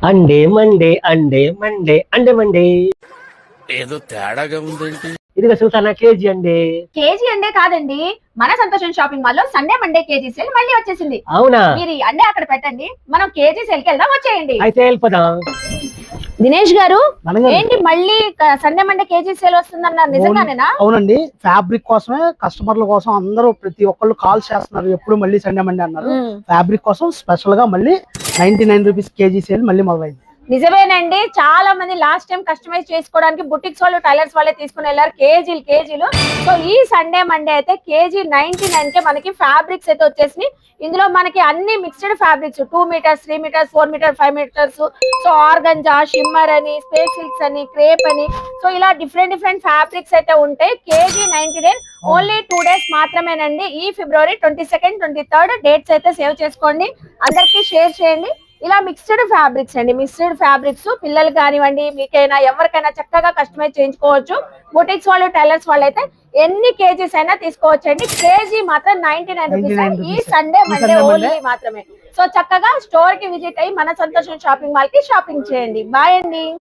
అండే మండే అండే మండే అండే మండే ఏదో తేడాగా ఉందేంటి? ఇదిగో చూసానా కేజీ అండి. కేజీ అండే కాదండి, మన సంతోషం షాపింగ్ మాల్ లో సండే మండే కేజీ సేల్ మళ్ళీ వచ్చేసింది. అవునా? మీరు ఈ అండే అక్కడ పెట్టండి, మనం కేజీ సేల్ కి వెళ్దాం, వచ్చేయండి. అయితే వెళ్ళిపోదాం. దినేష్ గారు, అనగా ఏంటి మళ్ళీ సండే మండే కేజీ సేల్ వస్తుందన్నారు, నిజంగానేనా? అవునండి, ఫ్యాబ్రిక్ కోసమే కస్టమర్ల కోసం అందరూ ప్రతి ఒక్కళ్ళు కాల్ చేస్తున్నారు, ఎప్పుడు మళ్ళీ సండే మండే అన్నారు. ఫ్యాబ్రిక్ కోసం స్పెషల్ గా మళ్ళీ 99 రూపీస్ కేజీ సేల్ మళ్ళీ మొదలైంది. నిజమేనండి, చాలా మంది లాస్ట్ టైం కస్టమైజ్ చేసుకోవడానికి బుటిక్స్ వాళ్ళు, టైలర్స్ వాళ్ళే తీసుకుని వెళ్ళారు కేజీలు. సో ఈ సండే మండే అయితే కేజీ 99 కే మనకి ఫ్యాబ్రిక్స్ అయితే వచ్చేసి, ఇందులో మనకి అన్ని mixed fabrics 2 metres, 3 metres, 4 metres, 5 metres, so organza, shimmer అని, స్పేస్ సిల్క్స్ అని, క్రేప్ అని, సో ఇలా డిఫరెంట్ ఫ్యాబ్రిక్స్ అయితే ఉంటాయి. కేజీ 99 ఓన్లీ 2 డేస్ మాత్రమేనండి. ఈ ఫిబ్రవరి 22nd, 23rd డేట్స్ అయితే సేవ్ చేసుకోండి, అందరికి షేర్ చేయండి. ఇలా మిక్స్డ్ ఫ్యాబ్రిక్స్ అండి, మిక్స్డ్ ఫ్యాబ్రిక్స్ పిల్లలు కానివ్వండి, మీకైనా ఎవరికైనా చక్కగా కస్టమైజ్ చేయించుకోవచ్చు. బొటిక్స్ వాళ్ళు, టైలర్స్ వాళ్ళు అయితే ఎన్ని కేజీస్ అయినా తీసుకోవచ్చు అండి. కేజీ మాత్రం 99 రూపీస్ ఈ సండే మండే ఓన్లీ మాత్రమే. సో చక్కగా స్టోర్ కి విజిట్ అయ్యి మన సంతోషం షాపింగ్ మాల్ కి షాపింగ్ చేయండి. బాయ్ అండి.